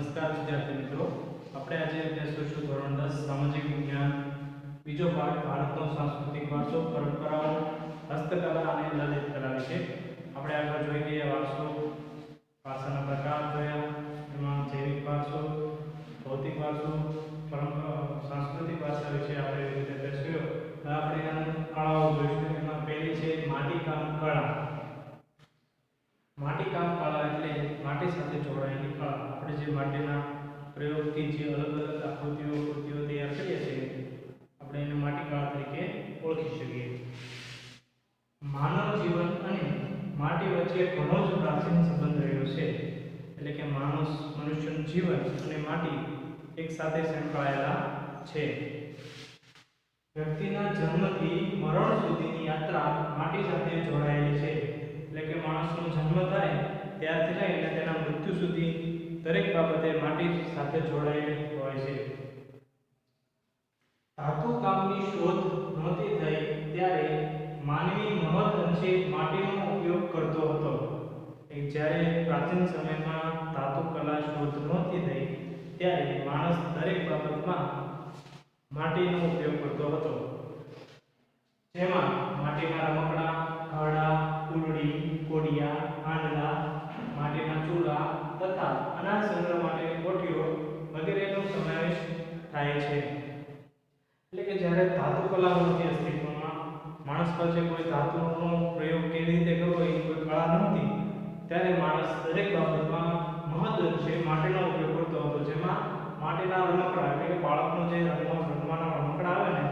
નમસ્કાર વિદ્યાર્થી મિત્રો, આપણે આજે અભ્યાસ કરીશું ધોરણ 10 સામાજિક વિજ્ઞાન બીજો પાઠ ભારતનો સાંસ્કૃતિક વારસો, પરંપરાઓ, હસ્તકલા અને લલિત કલા વિશે. આપણે આગળ જોઈ ગયા વારસો, ભાષાના પ્રકાર જોયા, એમાં જૈવિક વારસો, ભૌતિક વારસો, સાંસ્કૃતિક વારસા વિશે આપણે અભ્યાસ કર્યો. હવે આપણે એના કળાઓ જોઈશું. એમાં પહેલી છે માટીકામ કળા. માટીકામ કળા એટલે માટી સાથે જોડાયેલી કળા. આપણે જે માટીના પ્રયોગથી જે અલગ અલગ કૃતિઓ તૈયાર કરીએ છીએ, આપણે એને માટીકળા તરીકે ઓળખી શકીએ. માનવ જીવન અને માટી વચ્ચે ઘણો જ પ્રાચીન સંબંધ રહ્યો છે. એટલે કે મનુષ્યનું જીવન અને માટી એક સાથે સંકળાયેલા છે. વ્યક્તિના જન્મથી મરણ સુધીની યાત્રા માટી સાથે જોડાયેલી છે. એટલે કે માણસનો જન્મ થાય ત્યારથી લઈને તેના મૃત્યુ સુધી દરેક બાબતે માટી સાથે જોડાયેલી હોય છે. ધાતુ કામની શોધ નહોતી થઈ ત્યારે માનવી મહદ અંશે માટીનો ઉપયોગ કરતો હતો. જ્યારે પ્રાચીન સમયમાં ધાતુ કલા શોધ નહોતી થઈ ત્યારે માણસ દરેક બાબતમાં માટીનો ઉપયોગ કરતો હતો. જેમાં માટીના રમકડા, ઘડા, કુલડી, કોડિયા, આંડલા, માટીના ચૂલા તથા અનાજ સંગ્રહ માટેની કોઠીઓ વગેરેનો સમાવેશ થાય છે. એટલે કે જ્યારે ધાતુ કલા નહોતી અસ્તિત્વમાં, માણસ પાસે કોઈ ધાતુનો પ્રયોગ કેવી રીતે કરવો એ કોઈ કળા નહોતી, ત્યારે માણસ દરેક બાબતમાં મહદઅંશે માટીનો ઉપયોગ કરતો હતો. જેમાં માટીના રમકડા એટલે કે બાળકનો જે રમવાના રમકડા આવે ને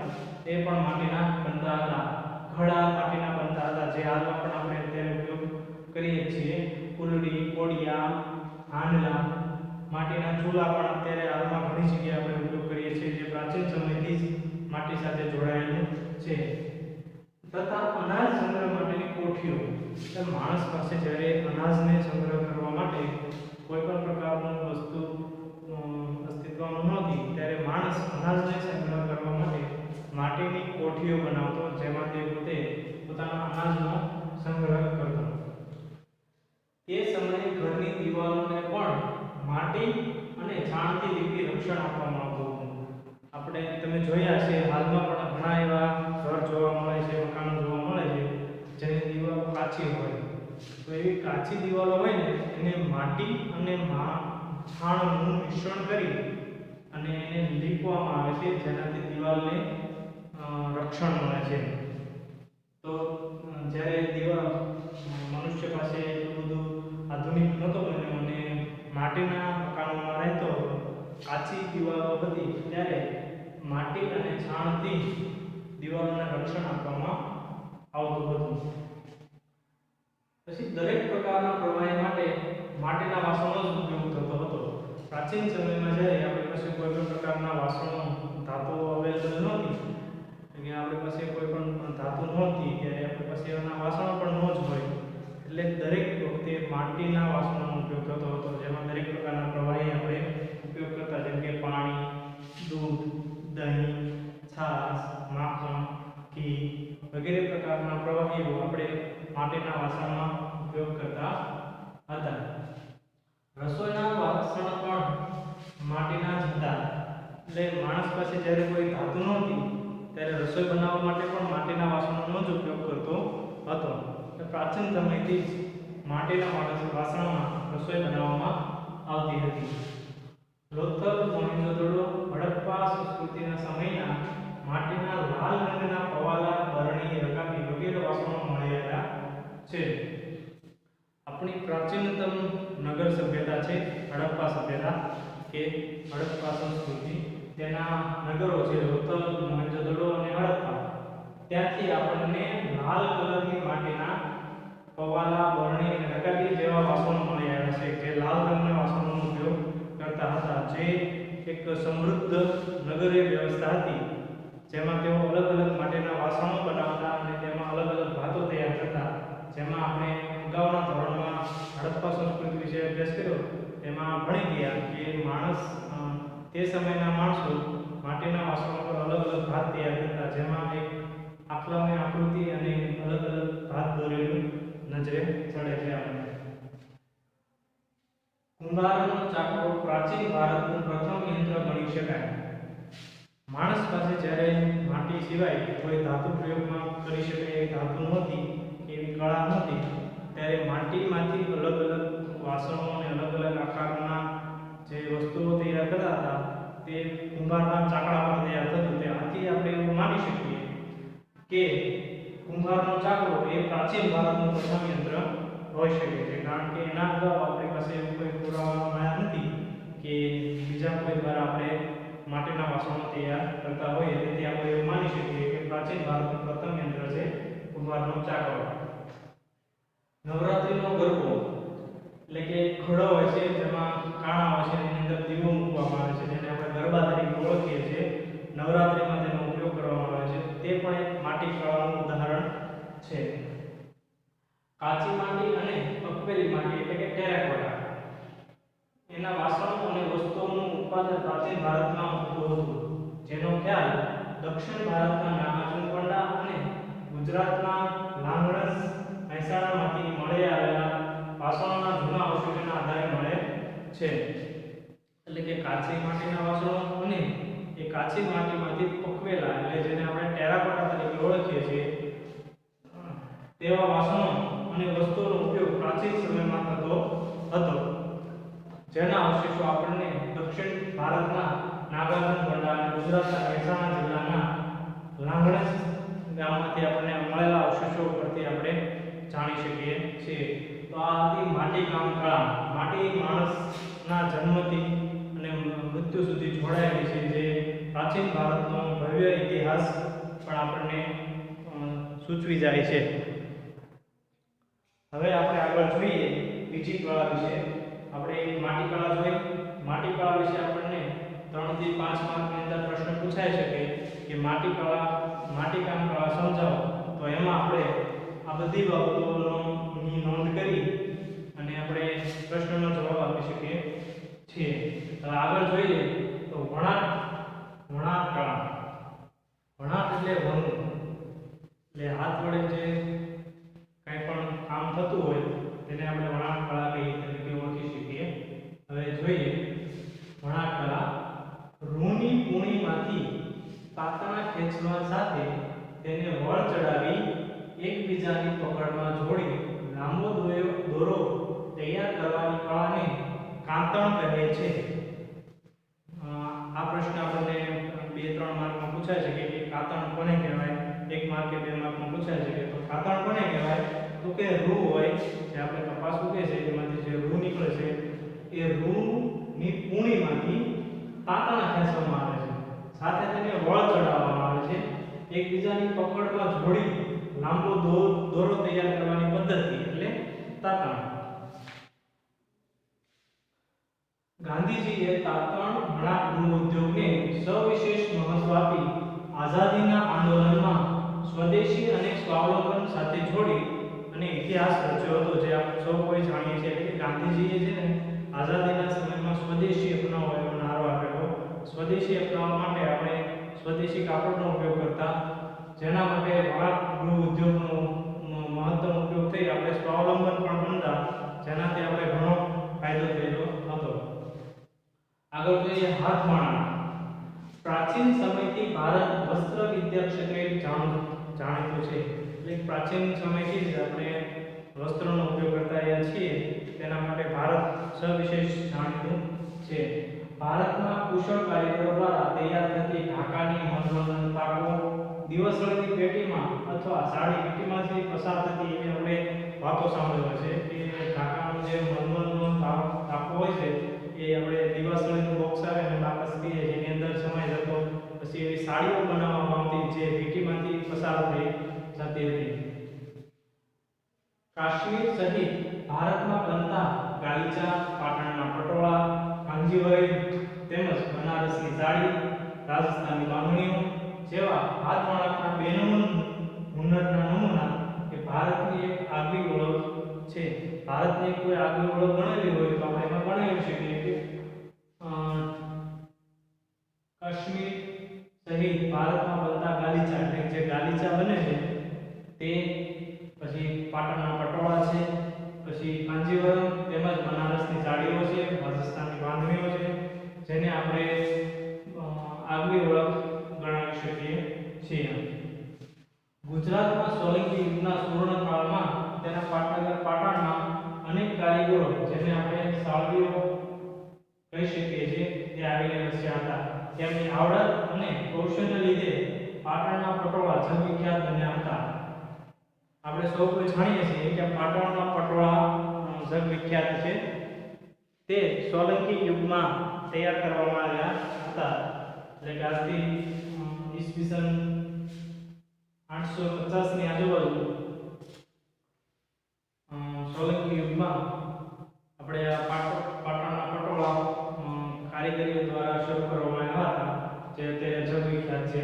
એ પણ માટીના બનતા હતા. ઘડા માટીના બનતા હતા, જે હાલમાં પણ આપણે અત્યારે ઉપયોગ કરીએ છીએ. કુલડી, કોડિયા, હાંડલા, માટીના ચૂલા પણ અત્યારે હાલમાં ઘણી જગ્યાએ આપણે ઉપયોગ કરીએ છીએ, જે પ્રાચીન સમયથી જ માટી સાથે જોડાયેલું છે. તથા અનાજ સંગ્રહ માટેની કોઠીઓ. એટલે માણસ પાસે જ્યારે અનાજને સંગ્રહ કરવા માટે કોઈ પણ પ્રકારનું વસ્તુ અસ્તિત્વમાં નહોતી ત્યારે માણસ અનાજને સંગ્રહ કરવા માટે માટીની કોઠીઓ બનાવતો, જેમાં તે પોતે પોતાના અનાજનો સંગ્રહ કરતો. તે સમયે ઘરની દિવાલોને પણ માટી અને છાણથી લીપી રક્ષણ આપવામાં આવતું હતું. આપણે તમે જોયા છે, હાલમાં પણ ઘણા એવા ઘર જોવા મળે છે, મકાનો જોવા મળે છે જેની દિવાલો કાચી હોય. તો એવી કાચી દિવાલો હોય ને એને માટી અને છાણનું મિશ્રણ કરી અને એને લીપવામાં આવે છે, જેનાથી દિવાલને રક્ષણ મળે છે. તો જ્યારે મનુષ્ય પાસે એટલું બધું આધુનિક નહોતો બન્યો અને માટીના મકાનોમાં રહેતો, કાચી દિવાલો હતી, ત્યારે માટી અને છાણથી દિવાલોને રક્ષણ આપવામાં આવતું હતું. પછી દરેક પ્રકારના પ્રવાહી માટે માટીના વાસણો જ ઉપયોગ થતો હતો. પ્રાચીન સમયમાં જ્યારે આપણી પાસે કોઈ પણ પ્રકારના વાસણો ધાતુ અવેલેબલ નહોતી, કે આપણી પાસે કોઈ પણ ધાતુ નહોતી, ત્યારે આપણી પાસે એના વાસણો પણ ન જ હોય, એટલે દરેક વખતે માટીના વાસણોનો ઉપયોગ થતો હતો. જેમાં દરેક પ્રકારના પ્રવાહી આપણે ઉપયોગ કરતા, જેમ કે પાણી, દૂધ, દહીં, છાશ, માખણ, ઘી વગેરે પ્રકારના પ્રવાહીઓ આપણે માટીના વાસણમાં ઉપયોગ કરતા હતા. રસોઈના વાસણ પણ માટીના જ હતા. એટલે માણસ પાસે જ્યારે કોઈ ધાતુ નહોતી ત્યારે રસોઈ બનાવવા માટે પણ માટીના વાસણોનો જ ઉપયોગ કરતો હતો. પ્રાચીન સમયથી જ માટીના વાસણોમાં રસોઈ બનાવવામાં આવતી હતી. લોથલ, મોહેંજો-દડો, હડપ્પા સંસ્કૃતિના સમયના માટીના લાલ રંગના પવાલા, બરણી, રકાબી વગેરે વાસણો મળેલા છે. આપણી પ્રાચીનતમ નગર સભ્યતા છે હડપ્પા સભ્યતા કે હડપ્પા સંસ્કૃતિ. તેના નગરો છે લોથલ, મોહેંજો-દડો અને હડપ્પા. ત્યાંથી આપણને લાલ કલરની માટીના પવાલા, બરણી અને રકાબી જેવા વાસણો મળી આવ્યા છે, જે લાલ રંગના વાસણોનો ઉપયોગ કરતા હતા. જે એક સમૃદ્ધ નગરીય વ્યવસ્થા હતી, જેમાં તેઓ અલગ અલગ માટીના વાસણો બનાવતા અને તેમાં અલગ અલગ ભાતો તૈયાર કરતા. જેમાં આપણે અગાઉના ધોરણમાં હડપ્પા સંસ્કૃતિ વિશે અભ્યાસ કર્યો, એમાં ભણી ગયા કે તે સમયના માણસો માટીના વાસણો પર અલગ અલગ ભાત તૈયાર કરતા, જેમાં એક આખલાની આકૃતિ અને અલગ અલગ ભાત દોરેલું નજરે ચડે છે. આપણે કુંભારનો ચાકડો પ્રાચીન ભારતનું પ્રથમ યંત્ર ગણી શકાય. માણસ પાસે જ્યારે માટી સિવાય કોઈ ધાતુ પ્રયોગમાં કરી શકે એવી ધાતુ નહોતી, એવી કળા નહોતી, ત્યારે માટીમાંથી અલગ અલગ વાસણો અને અલગ અલગ આકારના જે વસ્તુઓ તૈયાર કરતા હતા તે કુંભારના ચાકડા પર તૈયાર થતું. આથી આપણે એવું માની શકીએ કે કુંભારનો ચાકડો એ પ્રાચીન ભારતનું પ્રથમ યંત્ર હોઈ શકે છે. કારણ કે એના અગાઉ આપણી પાસે એવું કોઈ પુરાવા મળ્યા નથી કે બીજા કોઈ દ્વારા આપણે માટીના વાસણો તૈયાર કરતા હોઈએ. તેથી આપણે એવું માની શકીએ કે પ્રાચીન ભારતનું પ્રથમ યંત્ર છે કુંભારનો ચાકડો. નવરાત્રિનો ગરબો એટલે કે ખડો હોય છે જેમાં કાણા હોય છે, એની અંદર દીવો મૂકવામાં આવે છે, જેને આપણે ગરબા તરીકે ઓળખીએ છીએ. નવરાત્રિમાં તેનો ઉપયોગ કરવામાં આવે છે. તે પણ એક માટી કળાનું ઉદાહરણ છે. કાચી માટી અને પકવેલી માટી એટલે કે ટેરાકોટા એના વાસણો અને વસ્તુઓનું ઉત્પાદન પ્રાચીન ભારતમાં થતું હતું, જેનો ખ્યાલ દક્ષિણ ભારતના નાગાર્જુનકોંડા અને ગુજરાતના લાંગણસ મહેસાણામાંથી મળી આવેલા વાસણોના જૂના અવશેષોના આધારે મળે છે. એટલે કે કાચી માટીના વાસણો અને એ કાચી માટીમાંથી પકવેલા એટલે જેને આપણે ટેરાકોટા તરીકે ઓળખીએ છીએ તેવા વાસણો અને વસ્તુઓનો ઉપયોગ પ્રાચીન સમયમાં થતો હતો, જેના અવશેષો આપણને દક્ષિણ ભારતના નાગાર્જુનકોંડા અને ગુજરાતના મહેસાણા જિલ્લાના લાંગણસ ગામમાંથી આપણને મળેલા અવશેષો પરથી આપણે જાણી શકીએ છીએ. તો આ હતી માટીકામ કળા. માટી માણસના જન્મથી અને મૃત્યુ સુધી જોડાયેલી છે, જે પ્રાચીન ભારતનો ભવ્ય ઇતિહાસ પણ આપણને સૂચવી જાય છે. હવે આપણે આગળ જોઈએ બીજી કળા વિશે. આપણે માટી કળા જોઈ. માટી કળા વિશે આપણને 3 થી 5 માર્કની અંદર પ્રશ્ન પૂછાઈ શકે કે માટીકામ કળા સમજાવો. તો એમાં આપણે આ બધી બાબતોની નોંધ કરી અને આપણે પ્રશ્નનો જવાબ આપી શકીએ છીએ. હવે આગળ જોઈએ તો વણાટ કળા. વણાટ એટલે વણવું, એટલે હાથ વડે જે કંઈ પણ કામ થતું હોય તેને આપણે વણાટ કળા તરીકે ઓળખી શકીએ. હવે જોઈએ વણાટ કળા. રૂની પૂણીમાંથી તાતણા ખેંચવા સાથે તેને વળ ચડાવી એકબીજાની પકડમાં જોડી લાંબો દોરો તૈયાર કરવાની કળાને કાંતણ કહે છે. આ પ્રશ્ન આપણને 2-3 માર્કમાં પૂછાય છે કે કાંતણ કોને કહેવાય. 1 માર્ક કે 2 માર્કમાં પૂછાય છે કે તો કાંતણ કોને કહેવાય. તો કે રૂ હોય જે આપણે કપાસ ઉગે છે એમાંથી જે રૂ નીકળે છે એ રૂની પૂણીમાંથી તાતણા ખેંચવામાં આવે છે, સાથે તેને વળ ચડાવવામાં આવે છે, એકબીજાની પકડમાં જોડી લાંબો દોરો તૈયાર કરવાની પદ્ધતિ એટલે તાતણ. ગાંધીજીએ તાતણ વણાટ ગૃહ ઉદ્યોગને સવિશેષ મહત્વ આપી આઝાદીના આંદોલનમાં સ્વદેશી અને સ્વાવલંબન સાથે જોડી અને ઇતિહાસ રચ્યો હતો, જે આપણે સૌ કોઈ જાણીએ છીએ. એટલે કે ગાંધીજીએ છે ને આઝાદીના સમયમાં સ્વદેશી અપનાવવાનો નારો આપેલો. સ્વદેશી અપનાવવા માટે આપણે સ્વદેશી કાપડનો ઉપયોગ કરતા, જેના માટે વણાટ ગૃહ ઉદ્યોગનો મહત્તમ ઉપયોગ થઈ આપણે સ્વાવલંબન પણ બનતા, જેનાથી આપણે ઘણો ફાયદો થયેલો હતો. આગળ જોઈએ હાથવણાટ. પ્રાચીન સમયથી ભારત વસ્ત્ર વિદ્યા ક્ષેત્રે જાણીતું છે. એટલે પ્રાચીન સમયથી જ આપણે વસ્ત્રનો ઉપયોગ કરતા રહ્યા છીએ, તેના માટે ભારત સવિશેષ જાણીતું છે. ભારતના કુશળ કારીગરો દ્વારા તૈયાર થતી ઢાકાની મનોરંજન તાકો દિવસળની પેટીમાં અથવા સાડી પેટીમાંથી પસાર થતી એવી આપણે વાતો સાંભળેલી છે કે ઢાકાનો જે મનોરંજન તાકો હોય છે એ આપણે દિવસળીનું બોક્સ આવે અને બાકસ કહીએ જેની અંદર સમય જતો, પછી એવી સાડીઓ બનાવવામાં આવતી જે પેટીમાંથી પસાર થઈ જતી હતી. કાશ્મીર સહિત ભારતમાં બનતા ગાલીચા, પાટણના પટોળા, કાંજીવરી તેમજ બનારસની સાડી, રાજસ્થાની બાંધણીઓ જેવા હાથવણાટના હુનરના નમૂના એ ભારતની એક આગવી ઓળખ છે. ભારતની કોઈ આગવી ઓળખ ગણેલી હોય તો આપણે એમાં ગણાવી શકીએ કે કાશ્મીર સહિત ભારતમાં બનતા ગાલીચા, એટલે જે ગાલીચા બને છે તે, પછી પાટણના પટોળા છે, પછી કાંજીવરમ તેમજ બનારસની સાડી કારીઓ છે, રાજસ્થાની બાંધણીઓ છે, જેને આપણે આગવી ઓળખ ગણાવી શકીએ છીએ. ગુજરાતમાં સોલંકી યુગના સુવર્ણકાળમાં તેના પાટનગર પાટણમાં અનેક કારીગરો, જેને આપણે સાળવીઓ કહી શકીએ છીએ, તે આવીને વસ્યા હતા. તેમની આવડત અને કૌશલ્યને લીધે પાટણના પટોળા જગવિખ્યાત બન્યા હતા. આપણે સૌ કોઈ જાણીએ છીએ કે પાટણના પટોળા જગવિખ્યાત છે. તે સોલંકી યુગમાં તૈયાર કરવામાં આવ્યા હતા. એટલે કે આજથી ઈસવીસન 850 ની આજુબાજુ સોલંકી યુગમાં આપણે આ પાટણના પટોળા કારીગરીઓ દ્વારા શરૂ કરવામાં આવ્યા હતા, જે અત્યારે જગવિખ્યાત છે.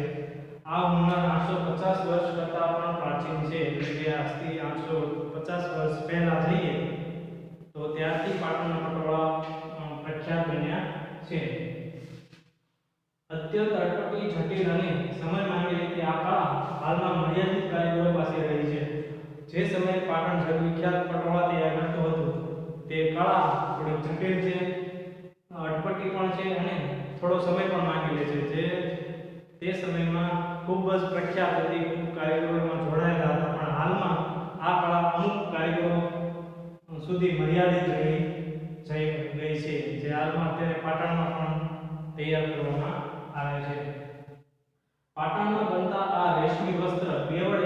આ હુનર 850 વર્ષ કરતાં પણ પ્રાચીન છે. એટલે કે આજથી 850 વર્ષ પહેલા જઈએ તો ત્યારથી પાટણના પટોળા પ્રખ્યાત બન્યા છે. અત્યંત અટપટી, જટિલ અને સમય માંગી લેતી આ કળા હાલમાં મર્યાદિત કારીગરો પાસે રહી છે. જે સમયે પાટણ જગવિખ્યાત પટોળા તૈયાર કરતું હતું, તે કળા થોડી જટિલ છે, અટપટી પણ છે અને થોડો સમય પણ માંગી લે છે. જે તે સમયમાં ખૂબ જ પ્રખ્યાત હતી, ખૂબ કારીગરો એમાં જોડાયેલા હતા, પણ હાલમાં આ કળા અમુક કારીગરો સુધી મર્યાદિત રહી જઈ ગઈ છે, જે હાલમાં અત્યારે પાટણમાં પણ તૈયાર કરવામાં આવે છે. પાટણમાં બનતા આ રેશમી વસ્ત્ર બેવડ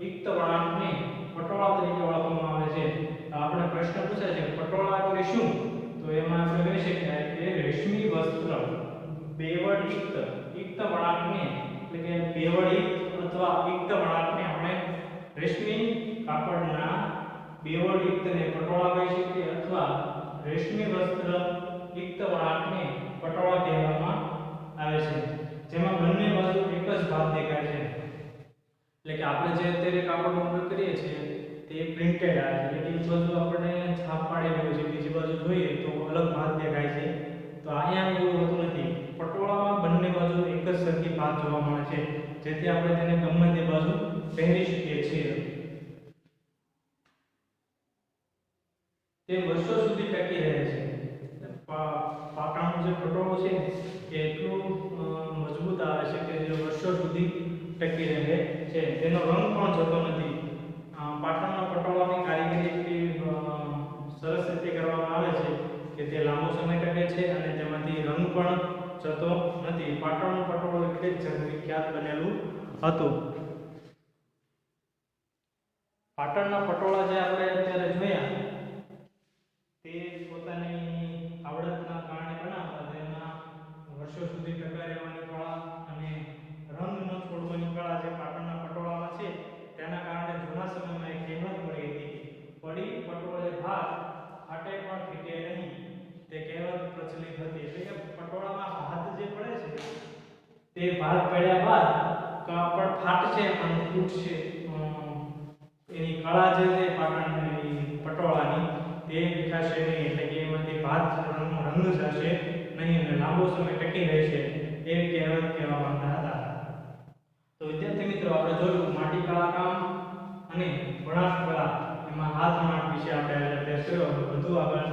ઇક્ત વણાટને પટોળા તરીકે ઓળખવામાં આવે છે. આપણે પ્રશ્ન પૂછાય છે પટોળા એટલે શું, તો એમાં આપણે કહી શકાય કે રેશમી વસ્ત્ર બેવડ ઇક્ત વણાટને, એટલે કે બેવડ ઇક્ત અથવા ઇક્ત વણાટને આપણે રેશમી કાપડના બેવડ ઇક્તને પટોળા કહી શકીએ, અથવા રેશમી વસ્ત્ર ઇક્ત વણાટને પટોળા કહેવામાં આવે છે. જેમાં બંને બાજુ એક જ ભાત દેખાય છે. એટલે કે આપણે જે અત્યારે કાપડનો ઉપયોગ કરીએ છીએ તે પ્રિન્ટેડ આવે છે, એટલે કે બાજુ આપણે છાપ પાડેલી હોય છે, બીજી બાજુ જોઈએ તો અલગ ભાત દેખાય છે. તો અહીંયા એવું હોતું નથી. પટોળામાં બંને બાજુ એક જ સરખી ભાત જોવા મળે છે, જેથી આપણે તેને ગમે તે બાજુ પહેરી શકીએ છીએ. તે વર્ષો સુધી ટકી રહે છે. પાટણનો જે પટોળો છે એ એટલું મજબૂત આવે છે કે જે વર્ષો સુધી ટકી રહે છે. તેનો રંગ પણ જતો નથી. પાટણના પટોળાની કારીગરી એટલી સરસ રીતે કરવામાં આવે છે કે તે લાંબો સમય ટકે છે અને તેમાંથી રંગ પણ જતો નથી. પાટણનું પટોળું એટલે જ જગવિખ્યાત બનેલું હતું. પાટણના પટોળા જે આપણે અત્યારે જોયા તે પોતાની આવડતના કારણે બનાવતા, તેના વર્ષો સુધી ટકા રહેવાની કળા અને રંગ ન છોડવાની કળા જે પાટણના પટોળામાં છે, તેના કારણે જૂના સમયમાં એક કહેવત મળી હતી, પડી પટોળે ભાત ફાટે પણ ફીટે નહીં. તે કહેવત પ્રચલિત હતી. એટલે કે પટોળામાં ભાત જે પડે છે તે ભાત પડ્યા બાદ કાપડ ફાટશે અને ફૂટશે. એની કળા જે છે પાટણની પટોળાની તે વિખાશે નહીં. એટલે કે એમાંથી ભાત રંગ જશે નહીં અને લાંબો સમય ટકી રહેશે, એવી કહેવત કહેવા માંગતા હતા. તો વિદ્યાર્થી મિત્રો, આપણે જોયું માટી કળા કામ અને વણાટ કળા, એમાં હાથ વણાટ વિશે આપણે અભ્યાસ કર્યો. વધુ આગળ